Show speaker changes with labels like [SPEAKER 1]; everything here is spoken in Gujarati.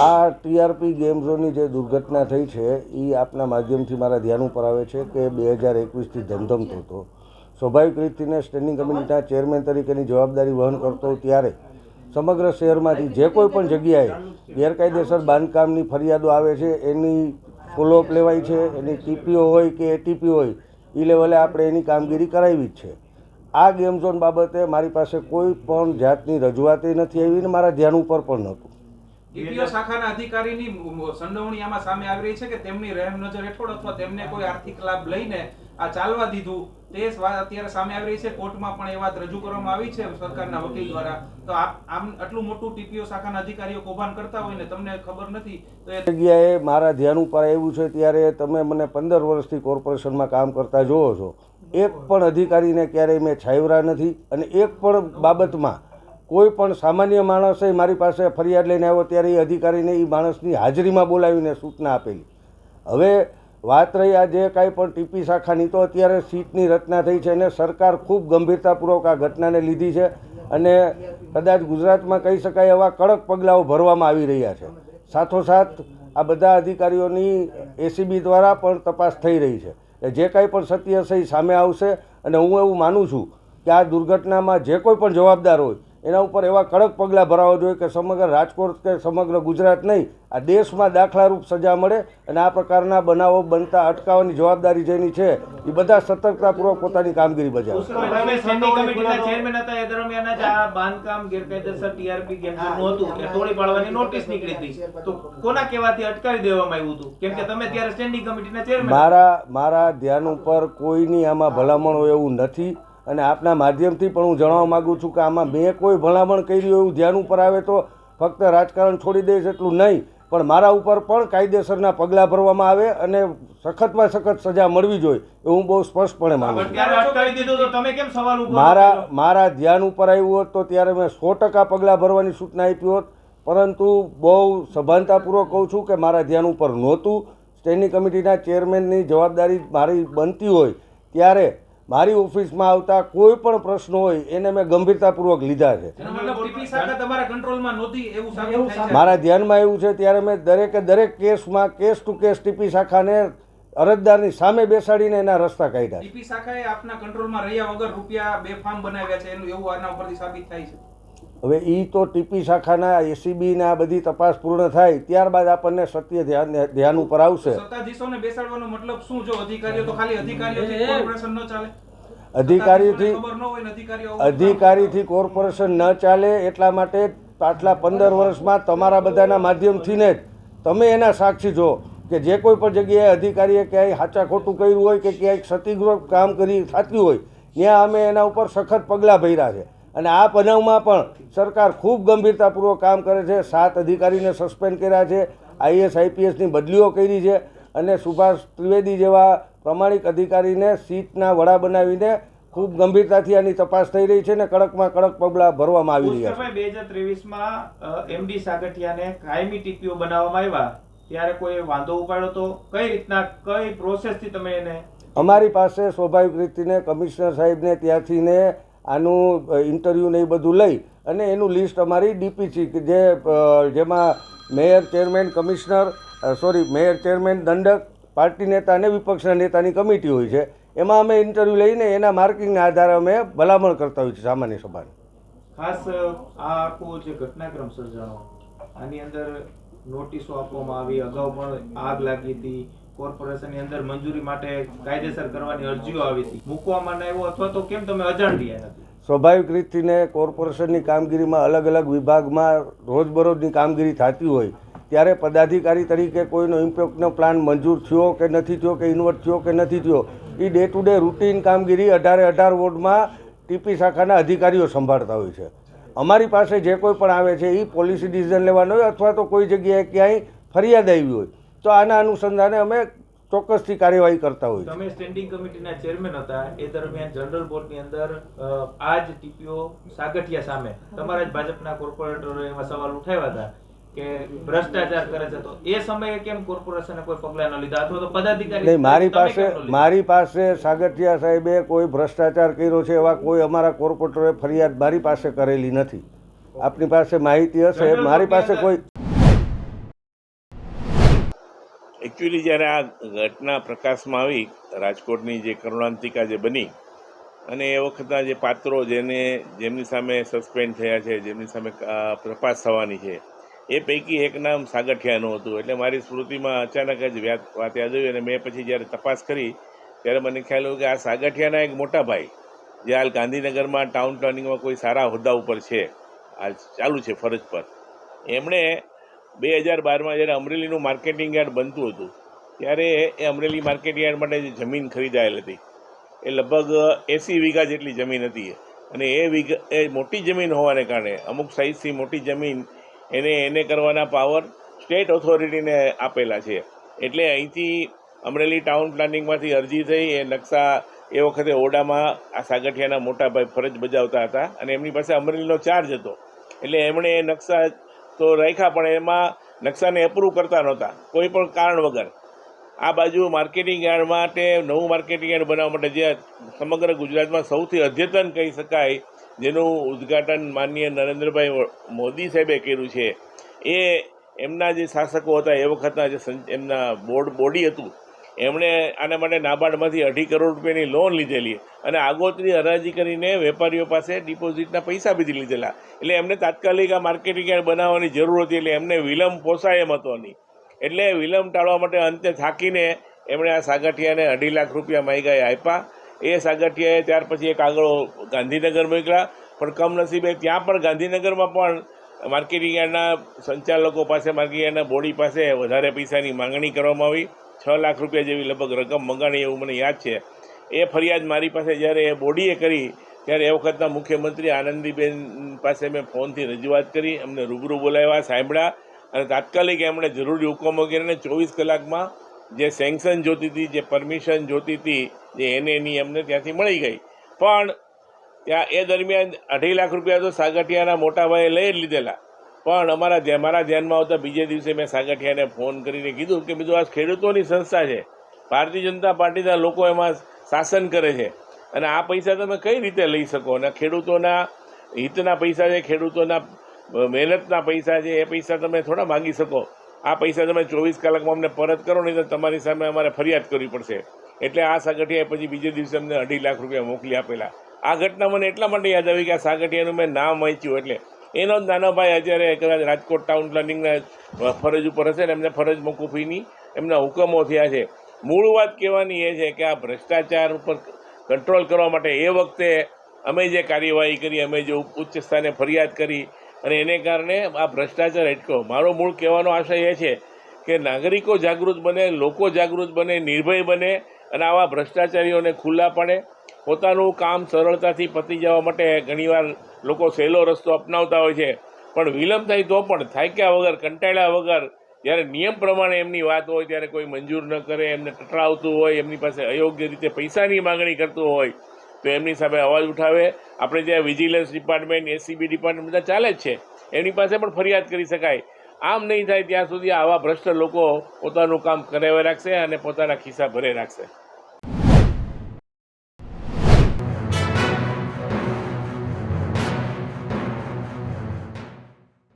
[SPEAKER 1] આ ટીઆરપી ગેમ ઝોનની જે દુર્ઘટના થઈ છે એ આપના માધ્યમથી મારા ધ્યાન ઉપર આવે છે કે 2021થી ધમધમતો હતો. સ્વાભાવિક રીતથી સ્ટેન્ડિંગ કમિટીના ચેરમેન તરીકેની જવાબદારી વહન કરતો ત્યારે સમગ્ર શહેરમાંથી જે કોઈ પણ જગ્યાએ ગેરકાયદેસર બાંધકામની ફરિયાદો આવે છે એની ફોલોઅપ લેવાય છે. એની ટીપીઓ હોય કે એટીપી હોય એ લેવલે આપણે એની કામગીરી કરાવી જ છે. આ ગેમ ઝોન બાબતે મારી પાસે કોઈ પણ જાતની રજૂઆત નથી આવી ને મારા ધ્યાન ઉપર પણ નહોતું.
[SPEAKER 2] ટીપીઓ શાખાના અધિકારીની સંડોવણી આમાં સામે આવી રહી છે કે તેમની રહેમ નજર હેઠળ અથવા તેમને કોઈ આર્થિક લાભ લઈને આ ચાલવા દીધું તે વાત અત્યારે સામે આવી રહી છે. કોર્ટમાં પણ એ વાત રજૂ કરવામાં આવી છે સરકારના વકીલ દ્વારા. તો આમ આટલું મોટું ટીપીઓ શાખાના અધિકારીઓ કૌભાંડ કરતા હોય ને તમને ખબર નથી તો એ
[SPEAKER 1] જગ્યાએ મારા ધ્યાન ઉપર આવ્યું છે ત્યારે તમે મને 15 વર્ષથી કોર્પોરેશનમાં કામ કરતા જોવો છો. એક પણ અધિકારીને ક્યારેય મેં છાવરા નથી અને એક પણ બાબતમાં કોઈ પણ સામાન્ય માણસે મારી પાસે ફરિયાદ લઈને આવ્યો ત્યારે એ અધિકારીને એ માણસની હાજરીમાં બોલાવીને સૂચના આપેલી. હવે વાત રહી આ જે કાંઈ પણ ટીપી શાખાની, તો અત્યારે સીટની રચના થઈ છે અને સરકાર ખૂબ ગંભીરતાપૂર્વક આ ઘટનાને લીધી છે અને કદાચ ગુજરાતમાં કહી શકાય એવા કડક પગલાઓ ભરવામાં આવી રહ્યા છે. સાથોસાથ આ બધા અધિકારીઓની એસીબી દ્વારા પણ તપાસ થઈ રહી છે. જે કાંઈ પણ સત્ય હશે એ સામે આવશે અને હું એવું માનું છું કે આ દુર્ઘટનામાં જે કોઈ પણ જવાબદાર હોય એના ઉપર એવા કડક પગલાં ભરાવા જોઈએ કે સમગ્ર રાજકોટ કે સમગ્ર ગુજરાત નહીં, આ દેશમાં દાખલારૂપ સજા મળે અને આ પ્રકારના બનાવો બનતા અટકાવવાની જવાબદારી જેની છે એ બધા સતર્કતાપૂર્વક પોતાની કામગીરી બજાવે. મારા ધ્યાન ઉપર કોઈની આમાં ભલામણ હોય એવું નથી અને આપના માધ્યમથી પણ હું જણાવવા માગું છું કે આમાં મેં કોઈ ભલામણ કરી એવું ધ્યાન ઉપર આવે તો ફક્ત રાજકારણ છોડી દઈશ એટલું નહીં, પણ મારા ઉપર પણ કાયદેસરના પગલાં ભરવામાં આવે અને સખતમાં સખત સજા મળવી જોઈએ એવું હું બહુ સ્પષ્ટપણે માનું છું. મારા ધ્યાન ઉપર આવ્યું હોત તો ત્યારે મેં 100% પગલાં ભરવાની સૂચના આપી હોત, પરંતુ બહુ સભાનતાપૂર્વક કહું છું કે મારા ધ્યાન ઉપર નહોતું. સ્ટેન્ડિંગ કમિટીના ચેરમેનની જવાબદારી મારી બનતી હોય ત્યારે મારી ઓફિસમાં આવતા કોઈ પણ પ્રશ્નો હોય એને મેં ગંભીરતાપૂર્વક લીધા છે. મારા ધ્યાનમાં આવ્યું છે ત્યારે મેં દરેક કેસમાં કેસ ટુ કેસ ટીપી શાખાને અરજદારની સામે બેસાડીને એના રસ્તા કાઢ્યા.
[SPEAKER 2] ટીપી શાખાએ આપના કંટ્રોલમાં રહ્યા વગર રૂપિયા બેફામ બનાવ્યા છે એવું આના ઉપરથી સાબિત થાય છે.
[SPEAKER 1] હવે એ તો ટીપી શાખાના એસીબીના બધી તપાસ પૂર્ણ થાય ત્યારબાદ આપણને સત્ય ધ્યાન ઉપર આવશે.
[SPEAKER 2] સત્તાધીશોને બેસાડવાનો મતલબ શું? જો અધિકારીઓ તો ખાલી અધિકારીઓથી કોર્પોરેશન ન ચાલે,
[SPEAKER 1] અધિકારીથી કોર્પોરેશન ન ચાલે એટલા માટે આટલા 15 વર્ષમાં તમારા બધાના માધ્યમથી જ તમે એના સાક્ષી છો કે જે કોઈ પણ જગ્યાએ અધિકારીએ ક્યાંય સાચા ખોટું કર્યું હોય કે ક્યાંય ક્ષતિગ્રસ્ત કામ કરી થતું હોય ત્યાં અમે એના ઉપર સખત પગલાં ભર્યા છે અને આ બનાવમાં પણ સરકાર ખૂબ ગંભીરતાપૂર્વક કામ કરે છે. 7 અધિકારીને સસ્પેન્ડ કર્યા છે, આઈએસ આઈપીએસની બદલીઓ કરી છે અને સુભાષ ત્રિવેદી જેવા પ્રમાણિક અધિકારીને સીટના વડા બનાવીને ખૂબ ગંભીરતાથી આની તપાસ થઈ રહી છે અને કડકમાં કડક પગલાં ભરવામાં આવી રહ્યા છે.
[SPEAKER 3] 2023માં એમડી સાગઠિયાને કાયમી ટીપીઓ બનાવવામાં આવ્યા ત્યારે કોઈ વાંધો ઉપાડ્યો તો કઈ રીતના કઈ પ્રોસેસથી તમે એને?
[SPEAKER 1] અમારી પાસે સ્વાભાવિક રીતને કમિશનર સાહેબને ત્યાંથી ને આનું ઇન્ટરવ્યૂ ને એ બધું લઈ અને એનું લિસ્ટ અમારી ડીપીસી જેમાં મેયર ચેરમેન મેયર ચેરમેન દંડક પાર્ટી નેતા અને વિપક્ષના નેતાની કમિટી હોય છે, એમાં અમે ઇન્ટરવ્યૂ લઈને એના માર્કિંગના આધારે અમે ભલામણ કરતા હોઈએ છીએ સામાન્ય સભાને.
[SPEAKER 3] ખાસ આ આખો જે ઘટનાક્રમ સર્જાણો આની અંદર નોટિસો આપવામાં આવી, અગાઉ પણ આગ લાગી હતી, કોર્પોરેશનની અંદર મંજૂરી માટે કાયદેસર કરવાની અરજીઓ આવી હતી, મૂકવામાં આવ્યો અથવા તો કેમ તમે અજાણ રહ્યા નથી?
[SPEAKER 1] સ્વાભાવિક રીતથી કોર્પોરેશનની કામગીરીમાં અલગ અલગ વિભાગમાં રોજબરોજની કામગીરી થતી હોય ત્યારે પદાધિકારી તરીકે કોઈનો ઇમ્પેક્ટનો પ્લાન મંજૂર થયો કે નથી થયો કે ઇન્વર્ટ થયો કે નથી થયો એ ડે ટુ ડે રૂટીન કામગીરી 18 વોર્ડમાં ટીપી શાખાના અધિકારીઓ સંભાળતા હોય છે. અમારી પાસે જે કોઈ પણ આવે છે એ પોલિસી ડિસિઝન લેવાનો હોય અથવા તો કોઈ જગ્યાએ ક્યાંય ફરિયાદ આવી હોય તો આના અનુસંધાને અમે ચોક્કસથી કાર્યવાહી કરતા હોય.
[SPEAKER 3] તમે સ્ટેન્ડિંગ કમિટીના ચેરમેન હતા એ દરમિયાન જનરલ બોર્ડની અંદર આ જ ટીપીઓ સાગઠિયા સામે તમારા જ ભાજપના કોર્પોરેટરોએ એમાં સવાલ ઉઠાવ્યા હતા કે ભ્રષ્ટાચાર કરે છે, તો એ સમયે કેમ કોર્પોરેશને કોઈ પગલાં ન લીધા અથવા તો પદાધિકારી?
[SPEAKER 1] મારી પાસે સાગઠિયા સાહેબે કોઈ ભ્રષ્ટાચાર કર્યો છે એવા કોઈ અમારા કોર્પોરેટરોએ ફરિયાદ મારી પાસે કરેલી નથી. આપની પાસે માહિતી હશે, મારી પાસે કોઈ
[SPEAKER 4] એકચ્યુઅલી જ્યારે આ ઘટના પ્રકાશમાં આવી રાજકોટની જે કરુણાંતિકા જે બની અને એ વખતના જે પાત્રો જેમની સામે સસ્પેન્ડ થયા છે, જેમની સામે તપાસ થવાની છે, એ પૈકી એક નામ સાગઠિયાનું હતું. એટલે મારી સ્મૃતિમાં અચાનક જ વાત યાદ આવી અને મેં પછી જ્યારે તપાસ કરી ત્યારે મને ખ્યાલ આવ્યો કે આ સાગઠિયાના એક મોટા ભાઈ જે હાલ ગાંધીનગરમાં ટાઉન પ્લાનિંગમાં કોઈ સારા હોદ્દા ઉપર છે, હાલ ચાલુ છે ફરજ પર, એમણે 2012માં જ્યારે અમરેલીનું માર્કેટિંગ યાર્ડ બનતું હતું ત્યારે એ અમરેલી માર્કેટિંગ યાર્ડ માટે જે જમીન ખરીદાયેલ હતી એ લગભગ 80 વીઘા જેટલી જમીન હતી અને એ મોટી જમીન હોવાને કારણે અમુક સાઇઝથી મોટી જમીન એને કરવાના પાવર સ્ટેટ ઓથોરિટીને આપેલા છે. એટલે અહીંથી અમરેલી ટાઉન પ્લાનિંગમાંથી અરજી થઈ, એ નકશા એ વખતે ઓરડામાં આ સાગઠિયાના મોટા ભાઈ ફરજ બજાવતા હતા અને એમની પાસે અમરેલીનો ચાર્જ હતો. એટલે એમણે એ નકશા તો રાખ્યા પણ એમાં નકશાને એપ્રૂવ કરતા નહોતા કોઈ પણ કારણ વગર. આ બાજુ માર્કેટિંગ યાર્ડ માટે નવું માર્કેટિંગ યાર્ડ બનાવવા માટે જે સમગ્ર ગુજરાતમાં સૌથી અદ્યતન કહી શકાય, જેનું ઉદ્ઘાટન માનનીય નરેન્દ્રભાઈ મોદી સાહેબે કર્યું છે, એ એમના જે શાસકો હતા એ વખતના જે એમના બોડી હતું, એમણે આના માટે નાબાર્ડમાંથી 2.5 કરોડ રૂપિયાની લોન લીધેલી અને આગોતરી હરાજી કરીને વેપારીઓ પાસે ડિપોઝિટના પૈસા બી લીધેલા. એટલે એમને તાત્કાલિક આ માર્કેટિંગ યાર્ડ બનાવવાની જરૂર હતી. એટલે એમને વિલંબ પોસાય એમ હતો નહીં. એટલે વિલંબ ટાળવા માટે અંતે થાકીને એમણે આ સાગઠિયાને 2.5 લાખ રૂપિયા માગ્યા આપ્યા. એ સાગઠિયાએ ત્યાર પછી એક આગળ ગાંધીનગર મોકલ્યા, પણ કમનસીબે ત્યાં પણ ગાંધીનગરમાં પણ માર્કેટિંગ યાર્ડના સંચાલકો પાસે, માર્કેટિંગ યાર્ડના બોડી પાસે વધારે પૈસાની માંગણી કરવામાં આવી. 6 લાખ રૂપિયા જેવી લગભગ રકમ મંગાણી એવું મને યાદ છે. એ ફરિયાદ મારી પાસે જ્યારે એ બોડીએ કરી ત્યારે એ વખતના મુખ્યમંત્રી આનંદીબેન પાસે મેં ફોનથી રજૂઆત કરી, અમને રૂબરૂ બોલાવ્યા, સાંભળ્યા અને તાત્કાલિક એમણે જરૂરી હુકમો કરીને 24 કલાકમાં જે સેન્કશન જોતી હતી, જે પરમિશન જોતી હતી, જે એની એમને ત્યાંથી મળી ગઈ. પણ ત્યાં એ દરમિયાન 2.5 લાખ રૂપિયા તો સાગઠિયાના મોટા ભાઈએ લઈ જ લીધેલા. પણ મારા ધ્યાનમાં આવતા બીજે દિવસે મેં સાગઠિયાને ફોન કરીને કીધું કે બીજું આ ખેડૂતોની સંસ્થા છે, ભારતીય જનતા પાર્ટીના લોકો એમાં શાસન કરે છે અને આ પૈસા તમે કઈ રીતે લઈ શકો? અને ખેડૂતોના હિતના પૈસા છે, ખેડૂતોના મહેનતના પૈસા છે, એ પૈસા તમે થોડા માગી શકો. આ પૈસા તમે 24 કલાકમાં અમને પરત કરો, નહીં તો તમારી સામે અમારે ફરિયાદ કરવી પડશે. એટલે આ સાગઠિયાએ પછી બીજે દિવસે અમને 2.5 લાખ રૂપિયા મોકલી આપેલા. આ ઘટના મને એટલા માટે યાદ આવી કે આ સાગઠિયાનું મેં નામ વાંચ્યું એટલે એનો જ નાનો ભાઈ અત્યારે કદાચ રાજકોટ ટાઉન પ્લાનિંગના ફરજ ઉપર હશે ને એમને ફરજ મોકૂફીની એમના હુકમો થયા છે. મૂળ વાત કહેવાની એ છે કે આ ભ્રષ્ટાચાર ઉપર કંટ્રોલ કરવા માટે એ વખતે અમે જે કાર્યવાહી કરી, અમે જે ઉચ્ચ સ્થાને ફરિયાદ કરી અને એને કારણે આ ભ્રષ્ટાચાર અટક્યો. મારો મૂળ કહેવાનો આશય એ છે કે નાગરિકો જાગૃત બને, લોકો જાગૃત બને, નિર્ભય બને અને આવા ભ્રષ્ટાચારીઓને ખુલ્લા પડે. પોતાનું કામ સરળતાથી પતી જવા માટે ઘણીવાર લોકો સહેલો રસ્તો અપનાવતા હોય છે, પણ વિલંબ થાય તો પણ થાક્યા વગર, કંટાળ્યા વગર, જ્યારે નિયમ પ્રમાણે એમની વાત હોય ત્યારે કોઈ મંજૂર ન કરે, એમને ટટરાવતું હોય, એમની પાસે અયોગ્ય રીતે પૈસાની માગણી કરતું હોય તો એમની સામે અવાજ ઉઠાવે. આપણે ત્યાં વિજિલન્સ ડિપાર્ટમેન્ટ, એસીબી ડિપાર્ટમેન્ટ બધા ચાલે જ છે, એમની પાસે પણ ફરિયાદ કરી શકાય. આમ નહીં થાય ત્યાં સુધી આવા ભ્રષ્ટ લોકો પોતાનું કામ કરાવી રાખશે અને પોતાના ખિસ્સા ભરે રાખશે.